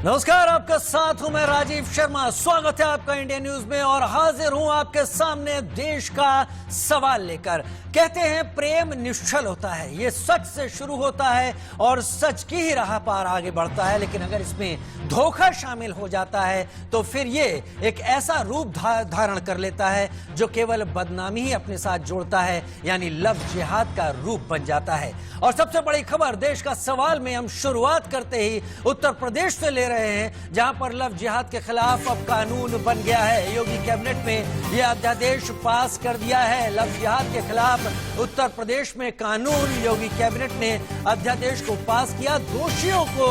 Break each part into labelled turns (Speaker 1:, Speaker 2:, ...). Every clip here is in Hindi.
Speaker 1: नमस्कार, आपका साथ हूं मैं राजीव शर्मा। स्वागत है आपका इंडिया न्यूज में और हाजिर हूं आपके सामने देश का सवाल लेकर। कहते हैं प्रेम निश्चल होता है, ये सच से शुरू होता है और सच की ही राह पार आगे बढ़ता है, लेकिन अगर इसमें धोखा शामिल हो जाता है तो फिर ये एक ऐसा रूप धारण कर लेता है जो केवल बदनामी ही अपने साथ जोड़ता है, यानी लव जिहाद का रूप बन जाता है। और सबसे बड़ी खबर देश का सवाल में हम शुरुआत करते ही उत्तर प्रदेश से ले रहे हैं, जहां पर लव जिहाद के खिलाफ अब कानून बन गया है। योगी कैबिनेट में यह अध्यादेश पास कर दिया है। लव जिहाद के खिलाफ उत्तर प्रदेश में कानून, योगी कैबिनेट ने अध्यादेश को पास किया। दोषियों को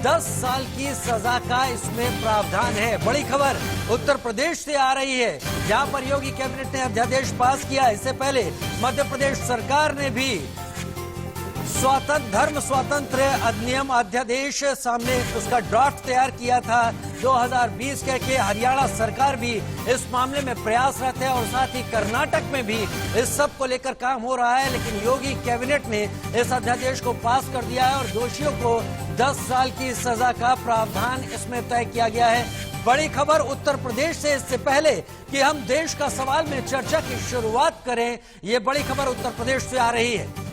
Speaker 1: 10 साल की सजा का इसमें प्रावधान है। बड़ी खबर उत्तर प्रदेश से आ रही है, जहां पर योगी कैबिनेट ने अध्यादेश पास किया। इससे पहले मध्य प्रदेश सरकार ने भी धर्म स्वातंत्र अधिनियम अध्यादेश सामने उसका ड्राफ्ट तैयार किया था 2020 के। हरियाणा सरकार भी इस मामले में प्रयासरत है और साथ ही कर्नाटक में भी इस सब को लेकर काम हो रहा है, लेकिन योगी कैबिनेट ने इस अध्यादेश को पास कर दिया है और दोषियों को 10 साल की सजा का प्रावधान इसमें तय किया गया है। बड़ी खबर उत्तर प्रदेश से। इससे पहले कि हम देश का सवाल में चर्चा की शुरुआत करें, ये बड़ी खबर उत्तर प्रदेश से आ रही है।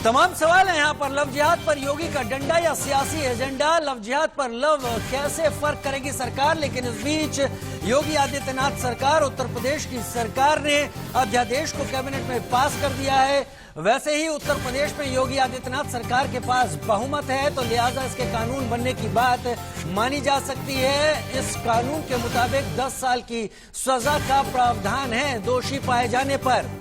Speaker 1: तमाम सवाल है यहाँ पर। लव जिहाद पर योगी का डंडा या सियासी एजेंडा? लव जिहाद पर लव कैसे फर्क करेगी सरकार? लेकिन इस बीच योगी आदित्यनाथ सरकार, उत्तर प्रदेश की सरकार ने अध्यादेश को कैबिनेट में पास कर दिया है। वैसे ही उत्तर प्रदेश में योगी आदित्यनाथ सरकार के पास बहुमत है, तो लिहाजा इसके कानून बनने की बात मानी जा सकती है। इस कानून के मुताबिक 10 साल की सजा का प्रावधान है दोषी पाए जाने पर।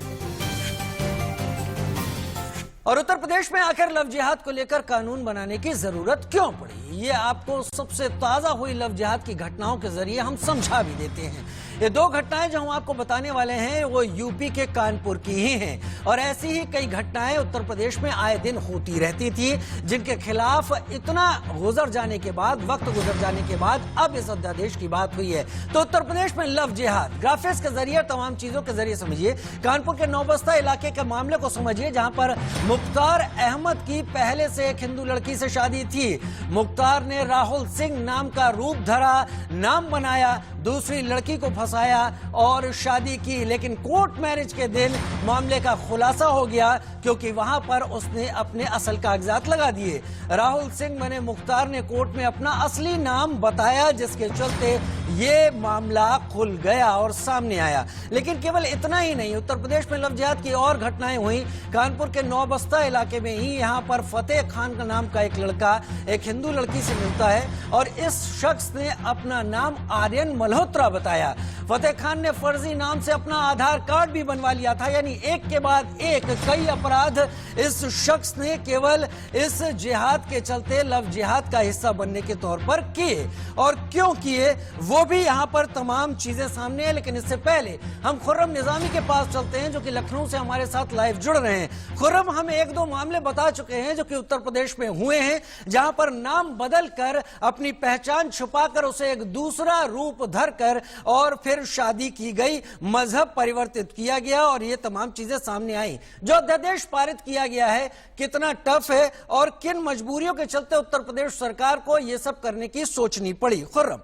Speaker 1: और उत्तर प्रदेश में आखिर लव जिहाद को लेकर कानून बनाने की जरूरत क्यों पड़ी, ये आपको सबसे ताजा हुई लव जिहाद की घटनाओं के जरिए हम समझा भी देते हैं। ये 2 घटनाएं जो हम आपको बताने वाले हैं वो यूपी के कानपुर की ही हैं, और ऐसी ही कई घटनाएं उत्तर प्रदेश में आए दिन होती रहती थी, जिनके खिलाफ इतना गुजर जाने के बाद, वक्त गुजर जाने के बाद अब इस अध्यादेश की बात हुई है। तो उत्तर प्रदेश में लव जिहाद ग्राफिक्स के जरिए, तमाम चीजों के जरिए समझिए। कानपुर के नौबस्ता इलाके के मामले को समझिए, जहां पर मुख्तार अहमद की पहले से एक हिंदू लड़की से शादी थी। मुख्तार ने राहुल सिंह नाम का रूप धरा, नाम बनाया, दूसरी लड़की को फंसाया और शादी की, लेकिन कोर्ट मैरिज के दिन मामले का खुलासा हो गया, क्योंकि वहां पर उसने अपने असल कागजात लगा दिए। राहुल सिंह बने मुख्तार ने कोर्ट में अपना असली नाम बताया, जिसके चलते ये मामला खुल गया और सामने आया। लेकिन केवल इतना ही नहीं, उत्तर प्रदेश में लव जिहाद की और घटनाएं हुई। कानपुर के नौबस्ता इलाके में ही यहाँ पर फतेह खान का नाम का एक लड़का एक हिंदू लड़की से मिलता है और इस शख्स ने अपना नाम आर्यन मल्होत्रा बताया। फतेह खान ने फर्जी नाम से अपना आधार कार्ड भी बनवा लिया था, यानी एक के बाद एक कई अपराध इस शख्स ने केवल इस जिहाद के चलते, लव जिहाद का हिस्सा बनने के तौर पर किए। और क्यों किए वो भी यहाँ पर तमाम चीजें सामने है। लेकिन इससे पहले हम खुर्रम निजामी के पास चलते हैं, जो कि लखनऊ से हमारे साथ लाइव जुड़ रहे हैं। खुर्रम, हम 1-2 मामले बता चुके हैं जो कि उत्तर प्रदेश में हुए हैं, जहां पर नाम बदल कर, अपनी पहचान छुपाकर, उसे एक दूसरा रूप धरकर और फिर शादी की गई, मजहब परिवर्तित किया गया और ये तमाम चीजें सामने आई। जो अध्यादेश पारित किया गया है कितना टफ है और किन मजबूरियों के चलते उत्तर प्रदेश सरकार को यह सब करने की सोचनी पड़ी। खुर्रम,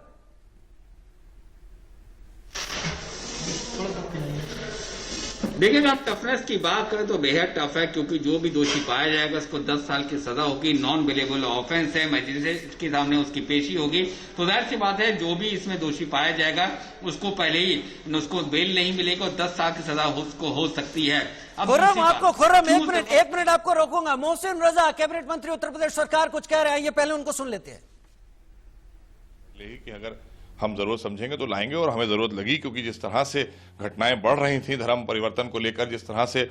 Speaker 2: देखिए, आप टफनेस की बात करें तो बेहद टफ है, क्योंकि जो भी दोषी पाया जाएगा उसको 10 साल की सजा होगी। नॉन बेलेबल ऑफेंस है, मजिस्ट्रेट के सामने उसकी पेशी होगी। तो जाहिर सी बात है, जो भी इसमें दोषी पाया जाएगा उसको पहले ही उसको बेल नहीं मिलेगी और 10 साल की सजा उसको हो सकती है।
Speaker 1: खुर्रम, आपको खुर्रम एक मिनट आपको रोकूंगा। मोहसिन रजा, कैबिनेट मंत्री उत्तर प्रदेश सरकार, कुछ कह रहे हैं, ये पहले उनको सुन लेते हैं।
Speaker 3: कि अगर हम जरूरत समझेंगे तो लाएंगे, और हमें जरूरत लगी, क्योंकि जिस तरह से घटनाएं बढ़ रही थी धर्म परिवर्तन को लेकर, जिस तरह से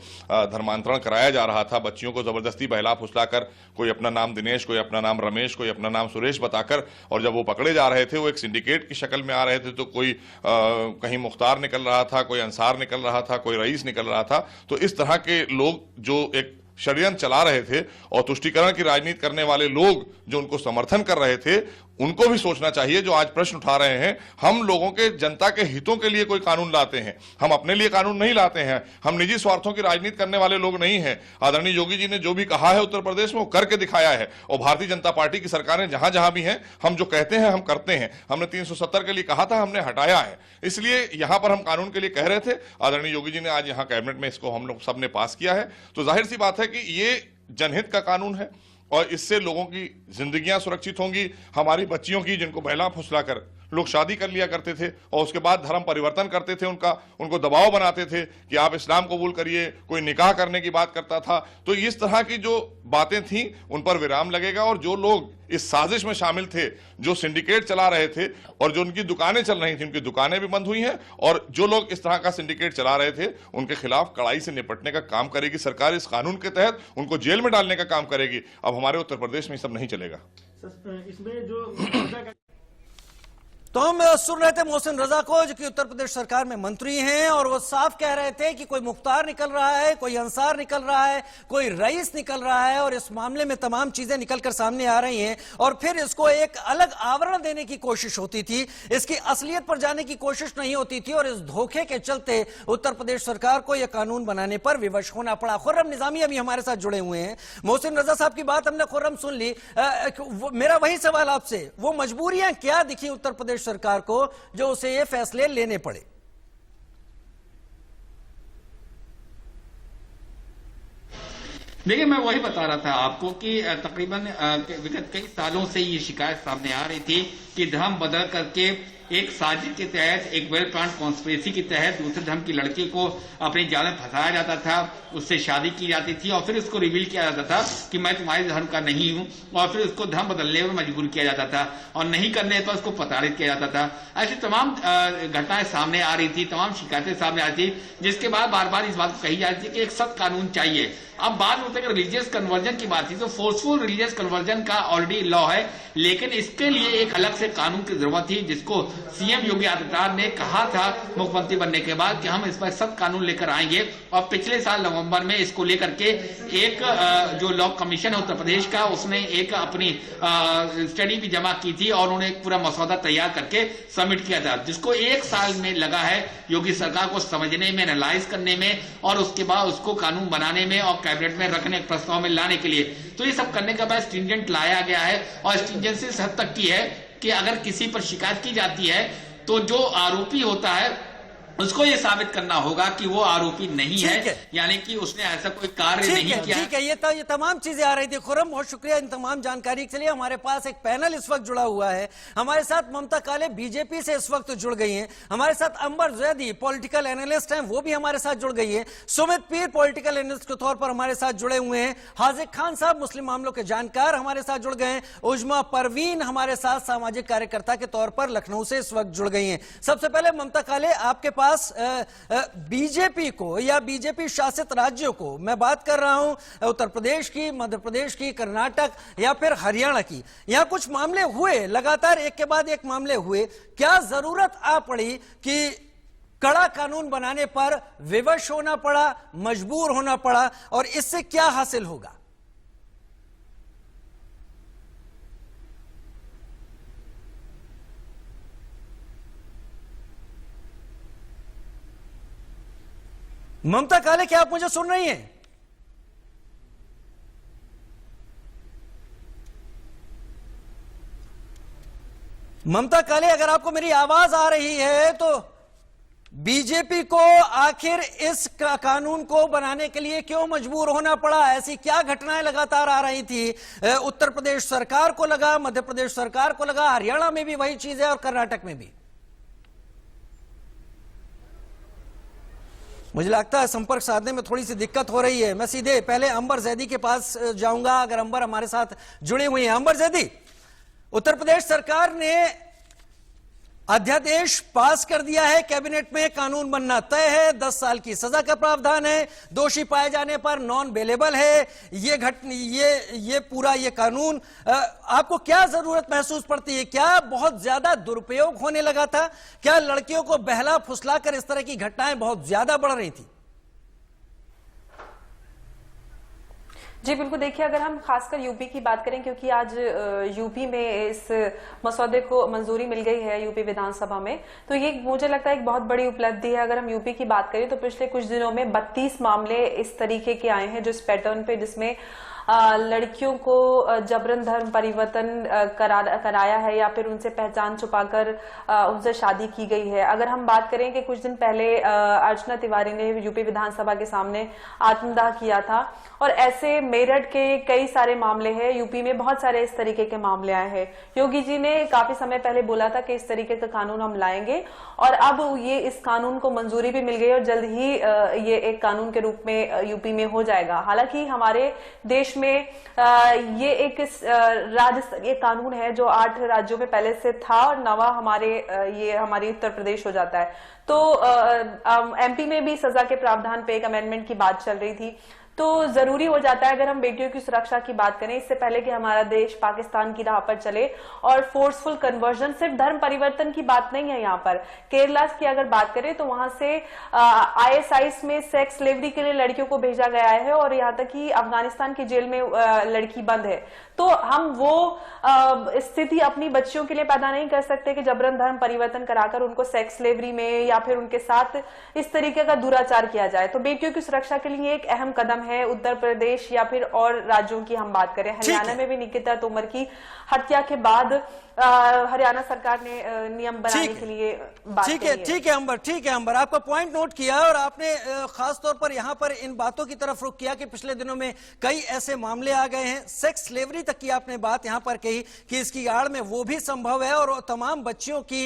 Speaker 3: धर्मांतरण कराया जा रहा था, बच्चियों को जबरदस्ती बहला फुसलाकर, कोई अपना नाम दिनेश, कोई अपना नाम रमेश, कोई अपना नाम सुरेश बताकर, और जब वो पकड़े जा रहे थे वो एक सिंडिकेट की शक्ल में आ रहे थे, तो कोई कहीं मुख्तार निकल रहा था, कोई अंसार निकल रहा था, कोई रईस निकल रहा था। तो इस तरह के लोग जो एक षड्यंत्र चला रहे थे और तुष्टीकरण की राजनीति करने वाले लोग जो उनको समर्थन कर रहे थे, उनको भी सोचना चाहिए जो आज प्रश्न उठा रहे हैं। हम लोगों के, जनता के हितों के लिए कोई कानून लाते हैं, हम अपने लिए कानून नहीं लाते हैं, हम निजी स्वार्थों की राजनीति करने वाले लोग नहीं हैं। आदरणीय योगी जी ने जो भी कहा है उत्तर प्रदेश में वो करके दिखाया है, और भारतीय जनता पार्टी की सरकारें जहां जहां भी हैं, हम जो कहते हैं हम करते हैं। हमने 370 के लिए कहा था, हमने हटाया है, इसलिए यहां पर हम कानून के लिए कह रहे थे। आदरणीय योगी जी ने आज यहां कैबिनेट में इसको हम लोग सबने पास किया है, तो जाहिर सी बात है कि ये जनहित का कानून है और इससे लोगों की जिंदगियां सुरक्षित होंगी। हमारी बच्चियों की, जिनको बहला फुसला कर लोग शादी कर लिया करते थे और उसके बाद धर्म परिवर्तन करते थे, उनको दबाव बनाते थे कि आप इस्लाम कबूल करिए, कोई निकाह करने की बात करता था, तो इस तरह की जो बातें थी उन पर विराम लगेगा। और जो लोग इस साजिश में शामिल थे, जो सिंडिकेट चला रहे थे और जो उनकी दुकानें चल रही थी, उनकी दुकानें भी बंद हुई हैं, और जो लोग इस तरह का सिंडिकेट चला रहे थे उनके खिलाफ कड़ाई से निपटने का काम करेगी सरकार। इस कानून के तहत उनको जेल में डालने का काम करेगी। अब हमारे उत्तर प्रदेश में सब नहीं चलेगा।
Speaker 4: इसमें जो
Speaker 1: तो हम सुन रहे थे मोहसिन रजा को, जो कि उत्तर प्रदेश सरकार में मंत्री हैं, और वो साफ कह रहे थे कि कोई मुख्तार निकल रहा है, कोई अंसार निकल रहा है, कोई रईस निकल रहा है, और इस मामले में तमाम चीजें निकलकर सामने आ रही हैं, और फिर इसको एक अलग आवरण देने की कोशिश होती थी, इसकी असलियत पर जाने की कोशिश नहीं होती थी, और इस धोखे के चलते उत्तर प्रदेश सरकार को यह कानून बनाने पर विवश होना पड़ा। खुर्रम निजामी अभी हमारे साथ जुड़े हुए हैं। मोहसिन रजा साहब की बात हमने खुर्रम सुन ली। मेरा वही सवाल आपसे, वो मजबूरियां क्या दिखी उत्तर प्रदेश सरकार को जो उसे ये फैसले लेने पड़े?
Speaker 2: देखिए, मैं वही बता रहा था आपको कि तकरीबन विगत कई सालों से ये शिकायत सामने आ रही थी कि धर्म बदल करके एक साजिश के तहत, एक वेल प्लान कॉन्स्पिरेसी के तहत दूसरे धर्म की लड़की को अपने जाल में फंसाया जाता था, उससे शादी की जाती थी और फिर उसको रिवील किया जाता था कि मैं तुम्हारे धर्म का नहीं हूं, और फिर उसको धर्म बदलने में मजबूर किया जाता था, और नहीं करने पर उसको प्रताड़ित किया जाता था। ऐसी तमाम घटनाएं सामने आ रही थी, तमाम शिकायतें सामने आ रही थी, जिसके बाद बार बार इस बात को कही जा रही थी कि एक सख्त कानून चाहिए। अब बात होता है कि रिलीजियस कन्वर्जन की बात थी, तो फोर्सफुल रिलीजियस कन्वर्जन का ऑलरेडी लॉ है, लेकिन इसके लिए एक अलग से कानून की जरूरत थी, जिसको सीएम योगी आदित्यनाथ ने कहा था मुख्यमंत्री बनने के बाद कि हम इस पर सख्त कानून लेकर आएंगे। और पिछले साल नवंबर में इसको लेकर के एक जो लॉ कमीशन है उत्तर प्रदेश का, उसने एक अपनी स्टडी भी जमा की थी और उन्होंने एक पूरा मसौदा तैयार करके सबमिट किया था, जिसको 1 साल में लगा है योगी सरकार को समझने में, एनालाइज करने में, और उसके बाद उसको कानून बनाने में और कैबिनेट में रखने, प्रस्ताव में लाने के लिए। तो ये सब करने के बाद स्ट्रिंजेंट लाया गया है, और स्ट्रिंजेंसी इस हद तक की है कि अगर किसी पर शिकायत की जाती है तो जो आरोपी होता है उसको ये साबित करना होगा कि वो आरोपी नहीं है, यानी कि उसने ऐसा कोई कार्य नहीं किया।
Speaker 1: ठीक है, ये तमाम चीजें आ रही थी। खुर्रम, बहुत शुक्रिया इन तमाम जानकारी के लिए। हमारे पास एक पैनल इस वक्त जुड़ा हुआ है। हमारे साथ ममता काले बीजेपी से इस वक्त जुड़ गई हैं। हमारे साथ अंबर जैदी पॉलिटिकल एनालिस्ट हैं, वो भी हमारे साथ जुड़ गई है। सुमित पीर पॉलिटिकल एनालिस्ट के तौर पर हमारे साथ जुड़े हुए हैं। हाजिक खान साहब मुस्लिम मामलों के जानकार हमारे साथ जुड़ गए हैं। उजमा परवीन हमारे साथ सामाजिक कार्यकर्ता के तौर पर लखनऊ से इस वक्त जुड़ गई हैं। सबसे पहले ममता काले, आपके पास बीजेपी को या बीजेपी शासित राज्यों को, मैं बात कर रहा हूं उत्तर प्रदेश की, मध्य प्रदेश की, कर्नाटक या फिर हरियाणा की, यहां कुछ मामले हुए, लगातार एक के बाद एक मामले हुए। क्या जरूरत आ पड़ी कि कड़ा कानून बनाने पर विवश होना पड़ा, मजबूर होना पड़ा, और इससे क्या हासिल होगा? ममता काले, क्या आप मुझे सुन रही हैं? ममता काले, अगर आपको मेरी आवाज आ रही है तो बीजेपी को आखिर इस कानून को बनाने के लिए क्यों मजबूर होना पड़ा? ऐसी क्या घटनाएं लगातार आ रही थी? उत्तर प्रदेश सरकार को लगा, मध्य प्रदेश सरकार को लगा, हरियाणा में भी वही चीज है और कर्नाटक में भी। मुझे लगता है संपर्क साधने में थोड़ी सी दिक्कत हो रही है। मैं सीधे पहले अंबर जैदी के पास जाऊंगा, अगर अंबर हमारे साथ जुड़ी हुई है। अंबर जैदी, उत्तर प्रदेश सरकार ने अध्यादेश पास कर दिया है, कैबिनेट में कानून बनना तय है, 10 साल की सजा का प्रावधान है, दोषी पाए जाने पर नॉन बेलेबल है ये पूरा ये कानून। आपको क्या जरूरत महसूस पड़ती है? क्या बहुत ज्यादा दुरुपयोग होने लगा था? क्या लड़कियों को बहला फुसला कर इस तरह की घटनाएं बहुत ज्यादा बढ़ रही थी?
Speaker 5: जी बिल्कुल, देखिए अगर हम खासकर यूपी की बात करें, क्योंकि आज यूपी में इस मसौदे को मंजूरी मिल गई है यूपी विधानसभा में, तो ये मुझे लगता है एक बहुत बड़ी उपलब्धि है। अगर हम यूपी की बात करें तो पिछले कुछ दिनों में 32 मामले इस तरीके के आए हैं, जो इस पैटर्न पे, जिसमें लड़कियों को जबरन धर्म परिवर्तन कराया है या फिर उनसे पहचान छुपाकर उनसे शादी की गई है। अगर हम बात करें कि कुछ दिन पहले अर्चना तिवारी ने यूपी विधानसभा के सामने आत्मदाह किया था, और ऐसे मेरठ के कई सारे मामले हैं, यूपी में बहुत सारे इस तरीके के मामले आए हैं। योगी जी ने काफी समय पहले बोला था कि इस तरीके का कानून हम लाएंगे, और अब ये इस कानून को मंजूरी भी मिल गई और जल्द ही ये एक कानून के रूप में यूपी में हो जाएगा। हालांकि हमारे देश में ये एक राज्य स्तरीय कानून है जो 8 राज्यों में पहले से था, और 9वां हमारी उत्तर प्रदेश हो जाता है। तो एमपी में भी सजा के प्रावधान पे एक अमेंडमेंट की बात चल रही थी, तो जरूरी हो जाता है अगर हम बेटियों की सुरक्षा की बात करें, इससे पहले कि हमारा देश पाकिस्तान की राह पर चले। और फोर्सफुल कन्वर्जन, सिर्फ धर्म परिवर्तन की बात नहीं है यहाँ पर। केरला की अगर बात करें तो वहां से ISIS में सेक्स स्लेवरी के लिए लड़कियों को भेजा गया है, और यहाँ तक कि अफगानिस्तान की जेल में लड़की बंद है। तो हम वो स्थिति अपनी बच्चियों के लिए पैदा नहीं कर सकते कि जबरन धर्म परिवर्तन कराकर उनको सेक्स स्लेवरी में या फिर उनके साथ इस तरीके का दुराचार किया जाए। तो बेटियों की सुरक्षा के लिए एक अहम कदम है। उत्तर प्रदेश या फिर और राज्यों की हम बात करें, हरियाणा में भी निकिता तोमर की हत्या के बाद हरियाणा सरकार ने नियम बनाने के लिए बात की है।
Speaker 1: ठीक है अंबर, आपका पॉइंट नोट किया, और आपने खास तौर पर यहाँ पर इन बातों की तरफ रुख किया कि पिछले दिनों में कई ऐसे मामले आ गए हैं। सेक्स स्लेवरी तक की आपने बात यहाँ पर कही कि इसकी आड़ में वो भी संभव है, और तमाम बच्चियों की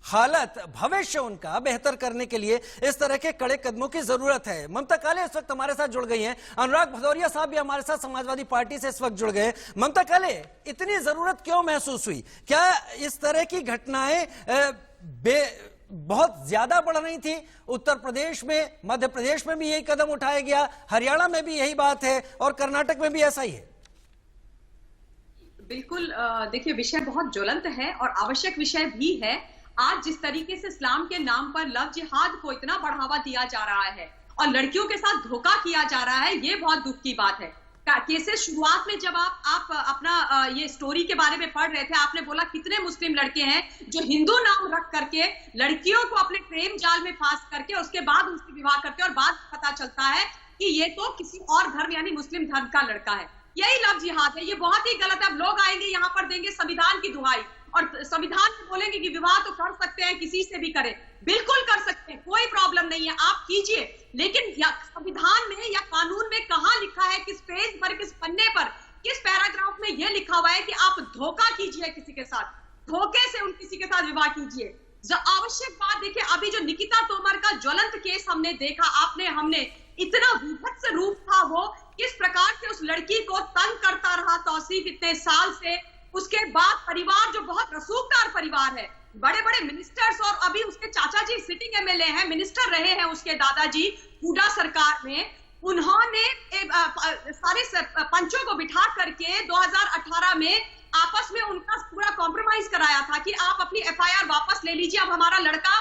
Speaker 1: हालत, भविष्य उनका बेहतर करने के लिए इस तरह के कड़े कदमों की जरूरत है। ममता काले इस वक्त हमारे साथ जुड़ गई हैं, अनुराग भदौरिया साहब भी हमारे साथ समाजवादी पार्टी से इस वक्त जुड़ गए। ममता काले, इतनी जरूरत क्यों महसूस हुई? क्या इस तरह की घटनाएं बहुत ज्यादा बढ़ रही थी? उत्तर प्रदेश में, मध्य प्रदेश में भी यही कदम उठाया गया, हरियाणा में भी यही बात है, और कर्नाटक में भी ऐसा ही है।
Speaker 6: बिल्कुल, देखिए विषय बहुत ज्वलंत है और आवश्यक विषय भी है। आज जिस तरीके से इस्लाम के नाम पर लव जिहाद को इतना बढ़ावा दिया जा रहा है और लड़कियों के साथ धोखा किया जा रहा है, ये बहुत दुख की बात है। केसेस शुरुआत में जब आप अपना ये स्टोरी के बारे में पढ़ रहे थे, आपने बोला कितने मुस्लिम लड़के हैं जो हिंदू नाम रख करके लड़कियों को अपने प्रेम जाल में फांस करके उसके बाद उनसे विवाह करते हैं, और बाद पता चलता है कि ये तो किसी और धर्म यानी मुस्लिम धर्म का लड़का है। यही लव जिहाद है। ये बहुत ही गलत है। अब लोग आएंगे यहाँ पर, देंगे संविधान की दुहाई और संविधान में बोलेंगे कि विवाह तो कर सकते हैं, किसी से भी करें। बिल्कुल कर सकते हैं, कोई प्रॉब्लम नहीं है, आप कीजिए। लेकिन संविधान में या कानून में कहां लिखा है, किस पेज पर, किस पन्ने पर, किस पैराग्राफ में यह लिखा हुआ है कि आप धोखा कीजिए किसी के साथ, धोखे से किसी के साथ विवाह कीजिए? आवश्यक बात देखिए, अभी जो निकिता तोमर का ज्वलंत केस हमने देखा, हमने इतना विभत्स रूप था वो, किस प्रकार से उस लड़की को तंग करता रहा तौसीफ इतने साल से। उसके बाद परिवार जो बहुत रसूखदार परिवार है, बड़े बड़े मिनिस्टर्स, और अभी उसके चाचा जी सिटिंग MLA हैं, मिनिस्टर रहे हैं उसके दादाजी हुड्डा सरकार में, उन्होंने सारे पंचों को बिठा करके 2018 में आपस में उनका पूरा कॉम्प्रोमाइज कराया था कि आप अपनी FIR वापस ले लीजिए, अब हमारा लड़का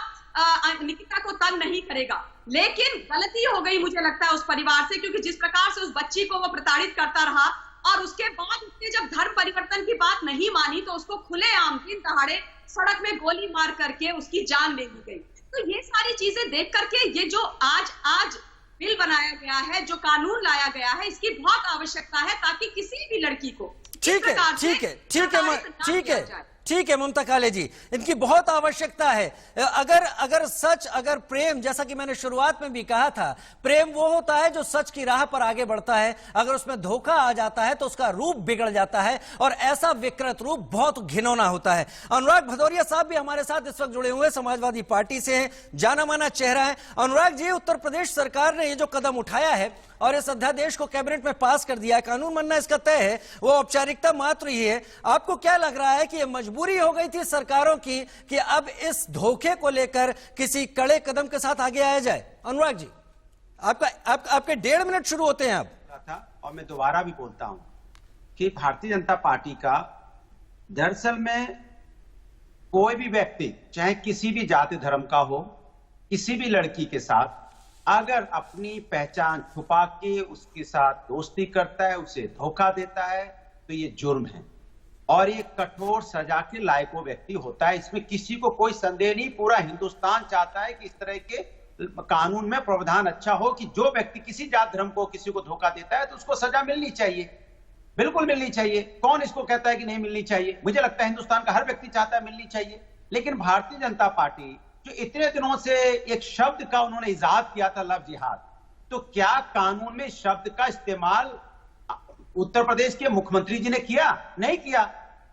Speaker 6: निकिता को तंग नहीं करेगा। लेकिन गलती हो गई मुझे लगता है उस परिवार से, क्योंकि जिस प्रकार से उस बच्ची को वो प्रताड़ित करता रहा, और उसके बाद उसने जब धर्म परिवर्तन की बात नहीं मानी तो उसको खुलेआम दिन दहाड़े सड़क में गोली मार करके उसकी जान ले ली गई। तो ये सारी चीजें देख करके ये जो आज बिल बनाया गया है, जो कानून लाया गया है, इसकी बहुत आवश्यकता है ताकि किसी भी लड़की को
Speaker 1: ठीक है ममता काले जी, इनकी बहुत आवश्यकता है। अगर प्रेम, जैसा कि मैंने शुरुआत में भी कहा था, प्रेम वो होता है जो सच की राह पर आगे बढ़ता है। अगर उसमें धोखा आ जाता है तो उसका रूप बिगड़ जाता है, और ऐसा विकृत रूप बहुत घिनौना होता है। अनुराग भदौरिया साहब भी हमारे साथ इस वक्त जुड़े हुए, समाजवादी पार्टी से हैं, जाना माना चेहरा है। अनुराग जी, उत्तर प्रदेश सरकार ने ये जो कदम उठाया है और इस अध्यादेश को कैबिनेट में पास कर दिया है, कानून बनना इसका तय है, वो औपचारिकता मात्र ही है। आपको क्या लग रहा है कि ये मजबूरी हो गई थी सरकारों की कि अब इस धोखे को लेकर किसी कड़े कदम के साथ आगे आया जाए? अनुराग जी, आपके 1.5 मिनट शुरू होते हैं अब।
Speaker 7: और मैं दोबारा भी बोलता हूं कि भारतीय जनता पार्टी का दरअसल में कोई भी व्यक्ति, चाहे किसी भी जाति धर्म का हो, किसी भी लड़की के साथ अगर अपनी पहचान छुपा के उसके साथ दोस्ती करता है, उसे धोखा देता है, तो ये जुर्म है और ये कठोर सजा के लायक वो व्यक्ति होता है। इसमें किसी को कोई संदेह नहीं। पूरा हिंदुस्तान चाहता है कि इस तरह के कानून में प्रावधान अच्छा हो कि जो व्यक्ति किसी जात धर्म को किसी को धोखा देता है तो उसको सजा मिलनी चाहिए, बिल्कुल मिलनी चाहिए। कौन इसको कहता है कि नहीं मिलनी चाहिए? मुझे लगता है हिंदुस्तान का हर व्यक्ति चाहता है मिलनी चाहिए। लेकिन भारतीय जनता पार्टी जो इतने दिनों से एक शब्द का उन्होंने इजाद किया था, लव जिहाद, तो क्या कानून में शब्द का इस्तेमाल उत्तर प्रदेश के मुख्यमंत्री जी ने किया? नहीं किया।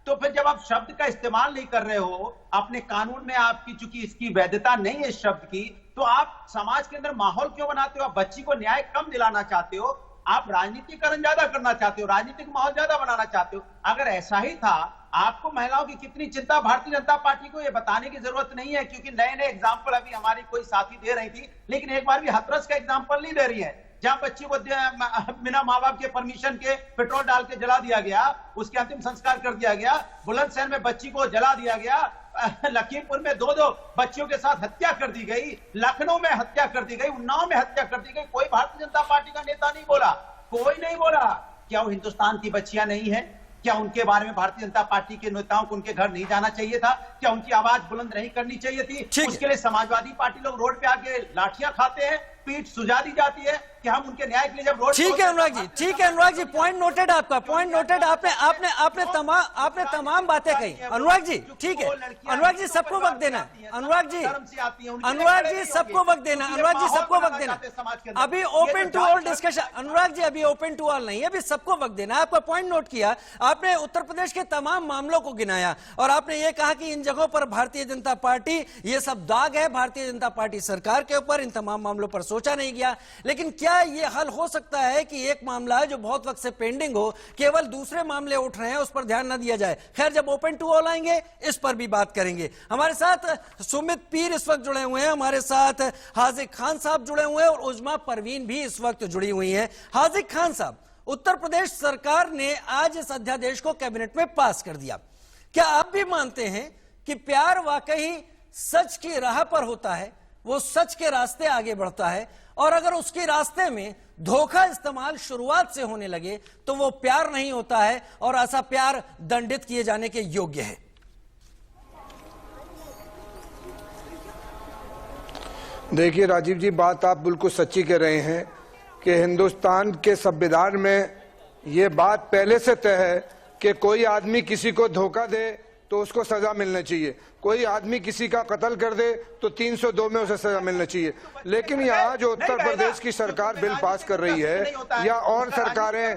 Speaker 7: तो फिर जब आप शब्द का इस्तेमाल नहीं कर रहे हो अपने कानून में, आपकी चूंकि इसकी वैधता नहीं है इस शब्द की, तो आप समाज के अंदर माहौल क्यों बनाते हो? आप बच्ची को न्याय कम दिलाना चाहते हो, आप राजनीतिकरण ज्यादा करना चाहते हो, राजनीतिक माहौल ज्यादा बनाना चाहते हो। अगर ऐसा ही था, आपको महिलाओं की कितनी चिंता भारतीय जनता पार्टी को ये बताने की जरूरत नहीं है, क्योंकि नए नए एग्जाम्पल अभी हमारी कोई साथी दे रही थी, लेकिन एक बार भी हाथरस का एग्जाम्पल नहीं दे रही है, जहां बच्ची को बिना माँ बाप के परमिशन के पेट्रोल डाल के जला दिया गया, उसके अंतिम संस्कार कर दिया गया। बुलंदशहर में बच्ची को जला दिया गया, लखीमपुर में दो बच्चियों के साथ हत्या कर दी गई, लखनऊ में हत्या कर दी गई, उन्नाव में हत्या कर दी गई। कोई भारतीय जनता पार्टी का नेता नहीं बोला, कोई नहीं बोला। क्या वो हिंदुस्तान की बच्चियां नहीं है? क्या उनके बारे में भारतीय जनता पार्टी के नेताओं को उनके घर नहीं जाना चाहिए था? क्या उनकी आवाज बुलंद नहीं करनी चाहिए थी? उसके लिए समाजवादी पार्टी लोग रोड पे आके लाठियां खाते हैं, पीठ सुझा दी जाती है कि हम उनके न्याय के लिए जब रोड।
Speaker 1: ठीक है अनुराग जी, ठीक है अनुराग जी, पॉइंट नोटेड आपका, पॉइंट नोटेड। आपने तमाम बातें कही अनुराग जी, ठीक है। अनुराग जी सबको वक्त देना, अनुराग जी सबको वक्त देना, अनुराग जी सबको वक्त देना। अभी open to all discussion, Anurag ji अभी ओपन टू ऑल नहीं है, अभी सबको वक्त देना। आपका पॉइंट नोट किया, आपने उत्तर प्रदेश के तमाम मामलों को गिनाया और आपने ये कहा कि इन जगहों पर भारतीय जनता पार्टी, ये सब दाग है भारतीय जनता पार्टी सरकार के ऊपर, इन तमाम मामलों पर सोचा नहीं गया। लेकिन क्या ये हल हो सकता है कि एक मामला है जो बहुत वक्त से पेंडिंग हो, केवल दूसरे मामले उठ रहे हैं उस पर ध्यान न दिया जाए? खैर, जब ओपन टू ऑल आएंगे इस पर भी बात करेंगे। हमारे साथ सुमित पीर इस वक्त जुड़े हुए हैं, हमारे साथ हाजिक खान साहब जुड़े हुए हैं और उजमा परवीन भी इस वक्त जुड़ी हुई हैं। हाजिक खान साहब, उत्तर प्रदेश सरकार ने आज इस अध्यादेश को कैबिनेट में पास कर दिया। क्या आप भी मानते हैं कि प्यार वाकई सच की राह पर होता है, वो सच के रास्ते आगे बढ़ता है, और अगर उसके रास्ते में धोखा इस्तेमाल शुरुआत से होने लगे तो वो प्यार नहीं होता है और ऐसा प्यार दंडित किए जाने के योग्य है?
Speaker 8: देखिए राजीव जी, बात आप बिल्कुल सच्ची कह रहे हैं कि हिंदुस्तान के संविधान में ये बात पहले से तय है कि कोई आदमी किसी को धोखा दे तो उसको सजा मिलनी चाहिए, कोई आदमी किसी का कत्ल कर दे तो 302 में उसे सजा मिलनी चाहिए। लेकिन यहाँ जो उत्तर प्रदेश की सरकार बिल पास कर रही है या और सरकारें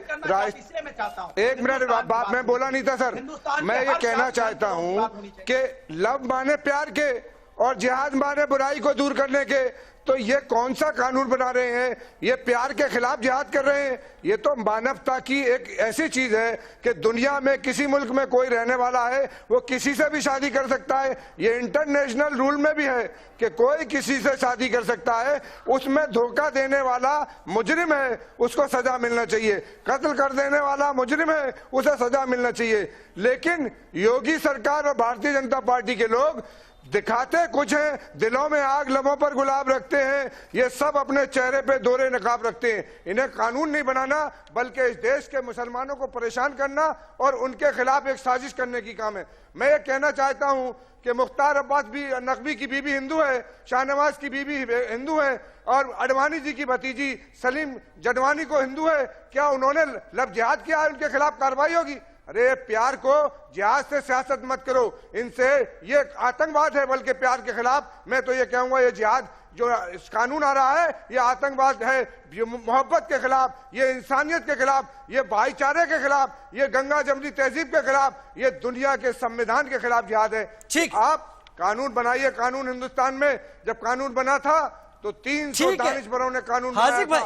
Speaker 8: एक मिनट, बात मैं बोला नहीं था सर, मैं ये कहना चाहता हूँ कि लव माने प्यार के और जिहाद माने बुराई को दूर करने के, तो ये कौन सा कानून बना रहे हैं? ये प्यार के खिलाफ जिहाद कर रहे हैं। ये तो मानवता की एक ऐसी चीज है कि दुनिया में किसी मुल्क में कोई रहने वाला है वो किसी से भी शादी कर सकता है। ये इंटरनेशनल रूल में भी है कि कोई किसी से शादी कर सकता है, उसमें धोखा देने वाला मुजरिम है, उसको सजा मिलना चाहिए। कत्ल कर देने वाला मुजरिम है, उसे सजा मिलना चाहिए। लेकिन योगी सरकार और भारतीय जनता पार्टी के लोग दिखाते कुछ हैं, दिलों में आग, लबों पर गुलाब रखते हैं। ये सब अपने चेहरे पे दोहरे नकाब रखते हैं। इन्हें कानून नहीं बनाना बल्कि इस देश के मुसलमानों को परेशान करना और उनके खिलाफ एक साजिश करने की काम है। मैं ये कहना चाहता हूं कि मुख्तार अब्बास भी नकवी की बीबी हिंदू है, शाहनवाज की बीबी हिंदू है और अडवाणी जी की भतीजी सलीम जडवानी को हिंदू है। क्या उन्होंने लव जिहाद किया है? उनके खिलाफ कार्रवाई होगी? अरे प्यार को जिहाद से सियासत मत करो, इनसे ये आतंकवाद है बल्कि प्यार के खिलाफ। मैं तो ये कहूंगा ये जिहाद जो कानून आ रहा है ये आतंकवाद है, ये मोहब्बत के खिलाफ, ये इंसानियत के खिलाफ, ये भाईचारे के खिलाफ, ये गंगा जमनी तहजीब के खिलाफ, ये दुनिया के संविधान के खिलाफ जिहाद है। ठीक, आप कानून बनाइए। कानून हिंदुस्तान में जब कानून बना था तो 300 दानिशवरों ने कानून
Speaker 1: हाजिक भाई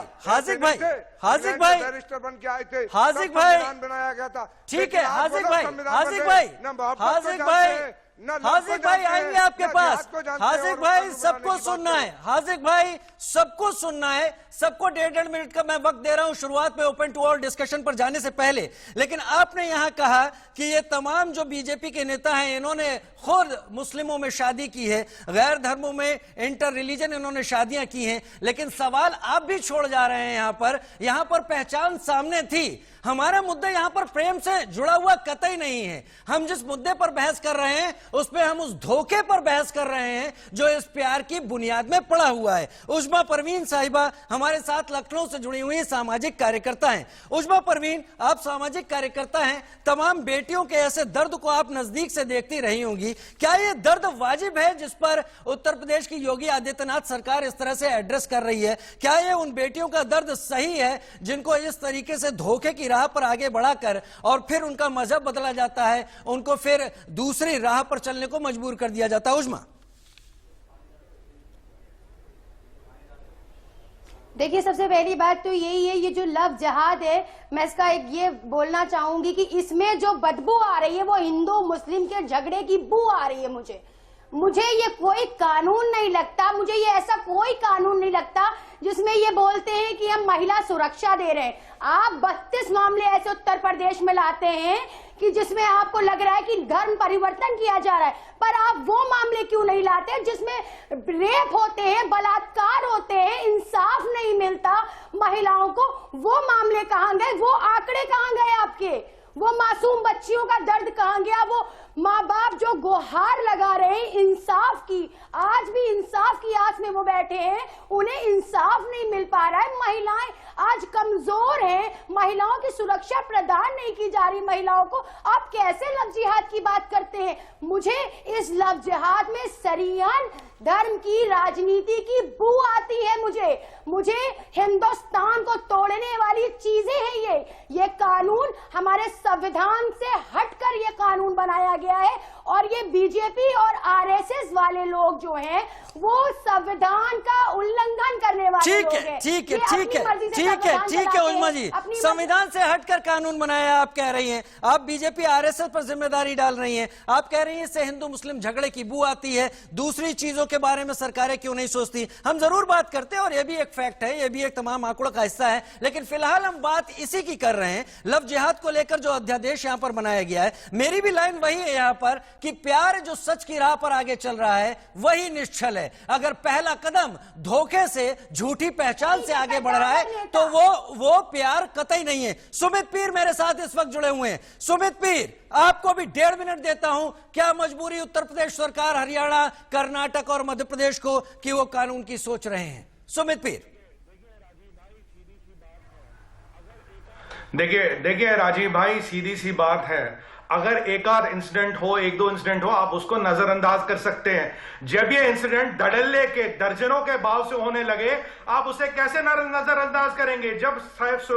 Speaker 8: बैरिस्टर बन के आए थे,
Speaker 1: हाजिक भाई
Speaker 8: बनाया गया था।
Speaker 1: ठीक है हाजिक भाई, हाजिक भाई आएंगे आपके पास। हाजिक भाई सबको सुनना है, हाजिक भाई सबको सुनना है, सबको 1.5 मिनट का मैं वक्त दे रहा हूं शुरुआत में ओपन टू ऑल डिस्कशन पर जाने से पहले। लेकिन आपने यहां कहा कि ये तमाम जो बीजेपी के नेता हैं इन्होंने खुद मुस्लिमों में शादी की है, गैर धर्मों में इंटर रिलीजन इन्होंने शादियां की हैं, लेकिन सवाल आप भी छोड़ जा रहे हैं। यहां पर पहचान सामने थी। हमारा मुद्दा यहां पर प्रेम से जुड़ा हुआ कतई नहीं है। हम जिस मुद्दे पर बहस कर रहे हैं उस पे हम उस धोखे पर बहस कर रहे हैं जो इस प्यार की बुनियाद में पड़ा हुआ है। उजमा परवीन साहिबा हमारे साथ लखनऊ से जुड़ी हुई सामाजिक कार्यकर्ता हैं। उजमा परवीन, आप सामाजिक कार्यकर्ता हैं, तमाम बेटियों के ऐसे दर्द को आप नजदीक से देखती रही होंगी। क्या यह दर्द वाजिब है जिस पर उत्तर प्रदेश की योगी आदित्यनाथ सरकार इस तरह से एड्रेस कर रही है? क्या यह उन बेटियों का दर्द सही है जिनको इस तरीके से धोखे की राह पर आगे बढ़ाकर और फिर उनका मजहब बदला जाता है, उनको फिर दूसरी राह पर चलने को मजबूर कर दिया जाता है? उजमा,
Speaker 9: देखिए, सबसे पहली बात तो यही है, ये जो लव जिहाद है, मैं इसका एक ये बोलना चाहूंगी कि इसमें जो बदबू आ रही है वो हिंदू मुस्लिम के झगड़े की बू आ रही है। मुझे ये कोई कानून नहीं लगता, मुझे ये ऐसा कोई कानून नहीं लगता जिसमें ये बोलते हैं कि हम महिला सुरक्षा दे रहे हैं। आप 32 मामले ऐसे उत्तर प्रदेश में लाते हैं कि जिसमें आपको लग रहा है कि धर्म परिवर्तन किया जा रहा है, पर आप वो मामले क्यों नहीं लाते जिसमें रेप होते हैं, बलात्कार होते हैं, इंसाफ नहीं मिलता महिलाओं को? वो मामले कहां गए? वो आंकड़े कहां गए आपके? वो मासूम बच्चियों का दर्द कहां गया? वो माँ बाप जो गुहार लगा रहे हैं इंसाफ की, आज भी इंसाफ की आस में वो बैठे हैं, उन्हें इंसाफ नहीं मिल पा रहा है। महिलाएं आज कमजोर हैं, महिलाओं की सुरक्षा प्रदान नहीं की जा रही महिलाओं को। आप कैसे लव जिहाद की बात करते हैं? मुझे इस लव जिहाद में सरियान धर्म की राजनीति की बू आती है। मुझे हिंदुस्तान को तोड़ने वाली चीजें हैं ये कानून हमारे संविधान से हटकर ये कानून बनाया गया है, और ये बीजेपी और आरएसएस वाले लोग जो हैं वो संविधान का उल्लंघन करने वाले लोग हैं।
Speaker 1: ठीक है उजमा जी, संविधान से हटकर कानून बनाया आप कह रही हैं, आप बीजेपी आरएसएस पर जिम्मेदारी डाल रही हैं, आप कह रही हैं इससे हिंदू मुस्लिम झगड़े की बू आती है, दूसरी चीजों के बारे में सरकारें क्यों नहीं सोचती? हम जरूर बात करते हैं और यह भी एक फैक्ट है, यह भी एक तमाम आंकड़ों का हिस्सा है, लेकिन फिलहाल हम बात इसी की कर रहे हैं, लव जिहाद को लेकर जो अध्यादेश यहां पर बनाया गया है। मेरी भी लाइन वही है यहां पर कि प्यार जो सच की राह पर आगे चल रहा है वही निश्चल है। अगर पहला कदम धोखे से, झूठी पहचान से आगे बढ़ रहा है तो वो प्यार कतई नहीं है। सुमित पीर मेरे साथ इस वक्त जुड़े हुए हैं। सुमित पीर, आपको भी 1.5 मिनट देता हूं। क्या मजबूरी उत्तर प्रदेश सरकार, हरियाणा, कर्नाटक और मध्य प्रदेश को कि वो कानून की सोच रहे हैं? सुमित पीर,
Speaker 10: देखिए राजीव भाई, सीधी सी बात है, अगर एक आध इंसिडेंट हो, एक दो इंसिडेंट हो, आप उसको नजरअंदाज कर सकते हैं। जब ये इंसिडेंट धड़ल्ले के दर्जनों के भाव से होने लगे, आप उसे कैसे नजरअंदाज करेंगे? जब